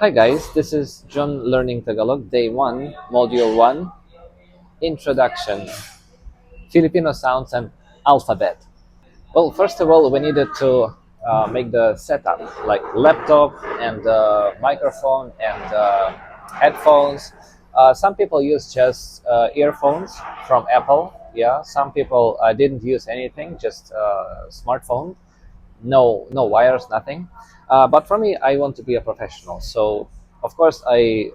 Hi guys, this is John Learning Tagalog, Day 1, Module 1, Introduction, Filipino Sounds and Alphabet. Well, first of all, we needed to make the setup, like laptop and microphone and headphones. Some people use just earphones from Apple. Yeah, some people didn't use anything, just smartphone. No wires, nothing. But for me, I want to be a professional, so of course I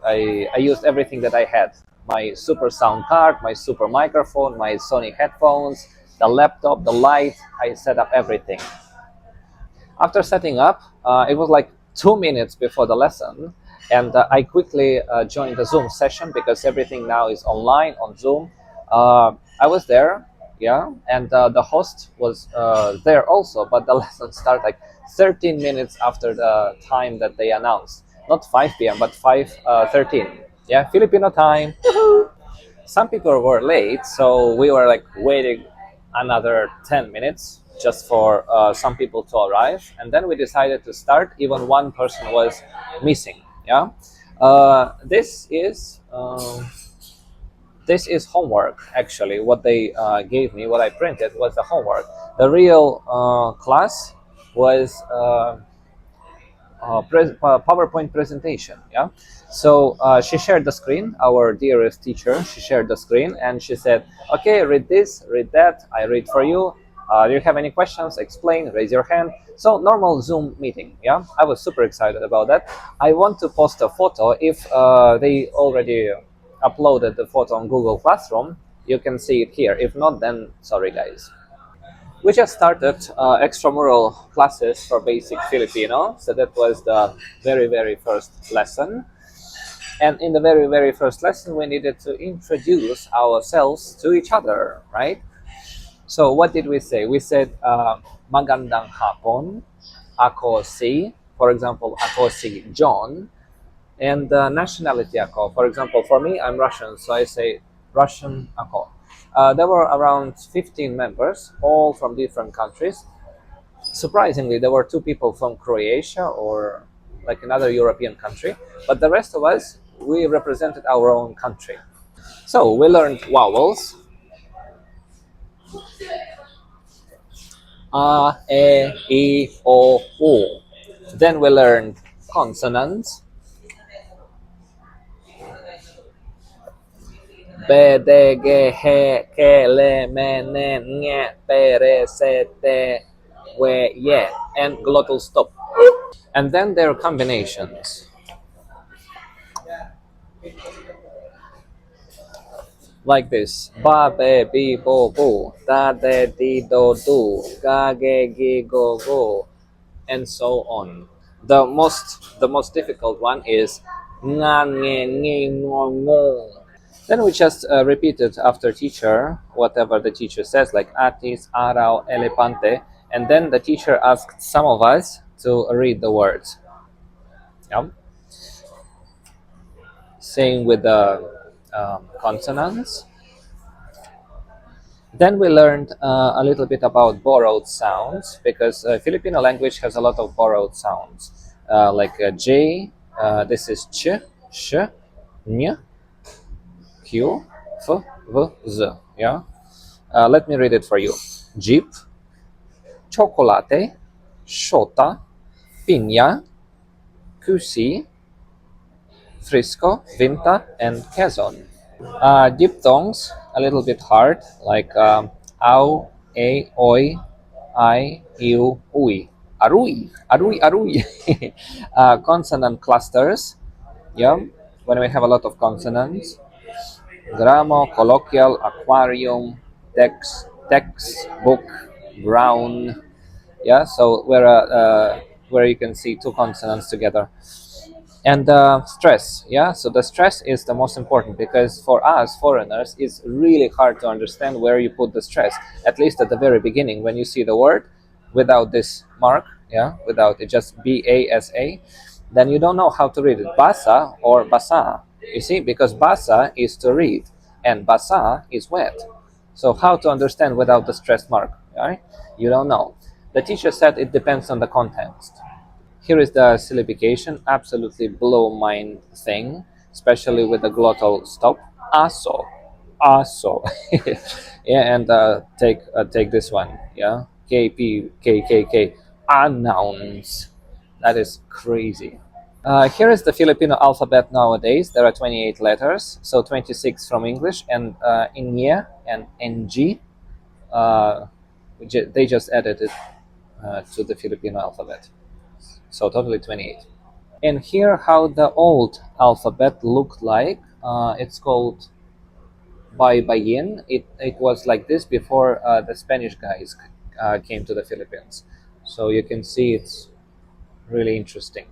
used everything that I had: my super sound card, my super microphone, my Sony headphones, the laptop, the light. I set up everything. After setting up, it was like 2 minutes before the lesson, and I quickly joined the Zoom session because everything now is online on Zoom. I was there, yeah, and the host was there also, but the lesson started like 13 minutes after the time that they announced. Not 5 p.m., but 5:13. Yeah, Filipino time. Some people were late, so we were like waiting another 10 minutes just for some people to arrive, and then we decided to start. Even one person was missing. Yeah, this is homework. Actually, what they gave me, what I printed, was the homework. The real class was PowerPoint presentation. Yeah, so she shared the screen. Our dearest teacher, she shared the screen, and she said, "Okay, read this, read that. I read for you. Do you have any questions? Explain. Raise your hand." So normal Zoom meeting. Yeah, I was super excited about that. I want to post a photo. If they already uploaded the photo on Google Classroom, you can see it here. If not, then sorry guys. We just started extramural classes for basic Filipino, so that was the very first lesson. And in the very first lesson, we needed to introduce ourselves to each other, right? So what did we say? We said magandang hapon, ako si, for example, ako si John, and nationality ako. For example, for me, I'm Russian, so I say Russian ako. There were around 15 members, all from different countries. Surprisingly, there were 2 people from Croatia or like another European country, but the rest of us, we represented our own country. So we learned vowels: a, e, I, o, u. Then we learned consonants: B, D, G, H, K, L, M, N, Ñ, P, R, S, T, W, Y, and glottal stop. And then their combinations, like this: ba, be, bi, bo, bu, da, de, di, do, do, ga, ge, gi, go, go, and so on. The most difficult one is nga, nge, nge, ngo, ngo. Then we just repeated after teacher whatever the teacher says, like atis, arau, elepante, and then the teacher asked some of us to read the words. Yeah. Same with the consonants. Then we learned a little bit about borrowed sounds, because Filipino language has a lot of borrowed sounds, like J. This is ch, sh, ny, q, f, v, z. Yeah. Let me read it for you: jeep, chocolate, shota, piña, cusi, frisco, vinta, and quezon. Diphthongs, a little bit hard, like au, a, oi, I, iu, ui. Arui, arui, arui. Consonant clusters, yeah, when we have a lot of consonants: gramo, colloquial, aquarium, textbook, brown. Yeah, so where you can see 2 consonants together. And stress, yeah, so the stress is the most important, because for us foreigners it's really hard to understand where you put the stress, at least at the very beginning when you see the word without this mark, yeah, without it, just basa, then you don't know how to read it, basa or basa, you see, because basa is to read and basa is wet. So how to understand without the stress mark, right? You don't know. The teacher said it depends on the context. Here is the syllabication, absolutely blow mind thing, especially with the glottal stop. Aso, aso. Yeah, and take this one. Yeah, KPKKK. Announce. That is crazy. Here is the Filipino alphabet nowadays. There are 28 letters, so 26 from English, and Inye and NG, uh, they just added it to the Filipino alphabet. So totally 28. And here how the old alphabet looked like. It's called Baybayin. It was like this before the Spanish guys came to the Philippines. So you can see it's really interesting.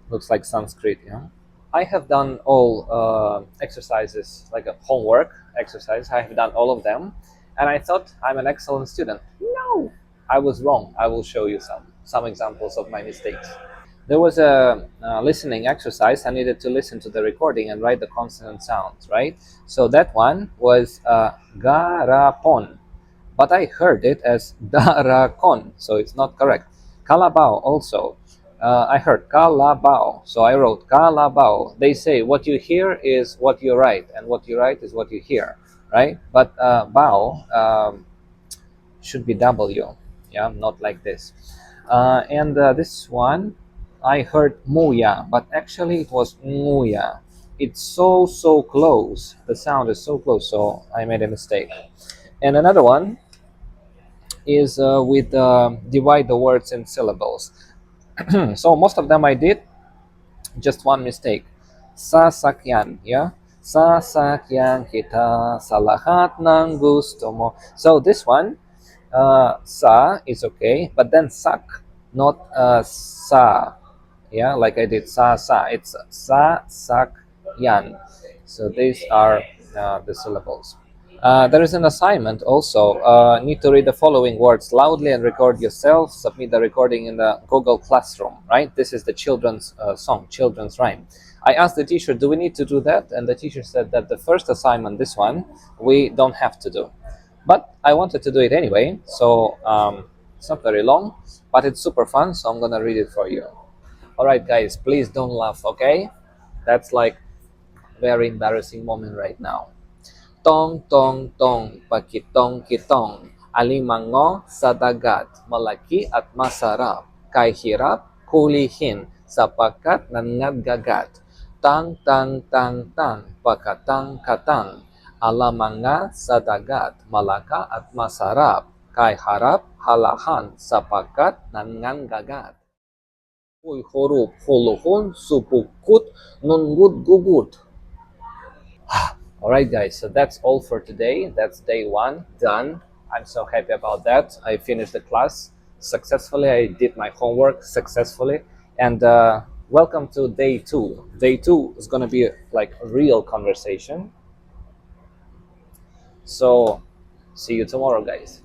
Looks like Sanskrit, you know. I have done all exercises, like a homework exercise. I have done all of them, and I thought I'm an excellent student. No, I was wrong. I will show you some examples of my mistakes. There was a listening exercise. I needed to listen to the recording and write the consonant sounds, right? So that one was garapon, but I heard it as darakon, so it's not correct. Calabao also. I heard calabao, so I wrote calabao. They say what you hear is what you write, and what you write is what you hear, right? But bao should be W, yeah, not like this. And this one, I heard muya, but actually it was nguya. It's so close. The sound is so close, so I made a mistake. And another one is with divide the words in syllables. So most of them I did, just one mistake. Sasakyan, yeah? Sasakyan kita sa lahat ng gusto mo. So this one, sa is okay, but then sak, not sa. Yeah, like I did sa. It's sa, sak, yan. So these are the syllables. There is an assignment also. Need to read the following words loudly and record yourself. Submit the recording in the Google Classroom, right? This is the children's song, children's rhyme. I asked the teacher, do we need to do that? And the teacher said that the first assignment, this one, we don't have to do. But I wanted to do it anyway, so it's not very long, but it's super fun, so I'm gonna read it for you. All right, guys, please don't laugh, okay? That's like very embarrassing moment right now. Tong tong tong, pakitong kitong, alimango sa dagat, malaki at masarap, kay hirap kulihin, sapagkat nangadgagat. Tang tang tang tang, pakatang katang, alamanga sa dagat, malaka at masarap, kay harap halahan, sapagkat nangangagat. Uy huruf huluhun supukut nunggut gugut. All right, guys, so that's all for today. That's day one done. I'm so happy about that. I finished the class successfully. I did my homework successfully. And welcome to day two. Day two is going to be like a real conversation. So see you tomorrow, guys.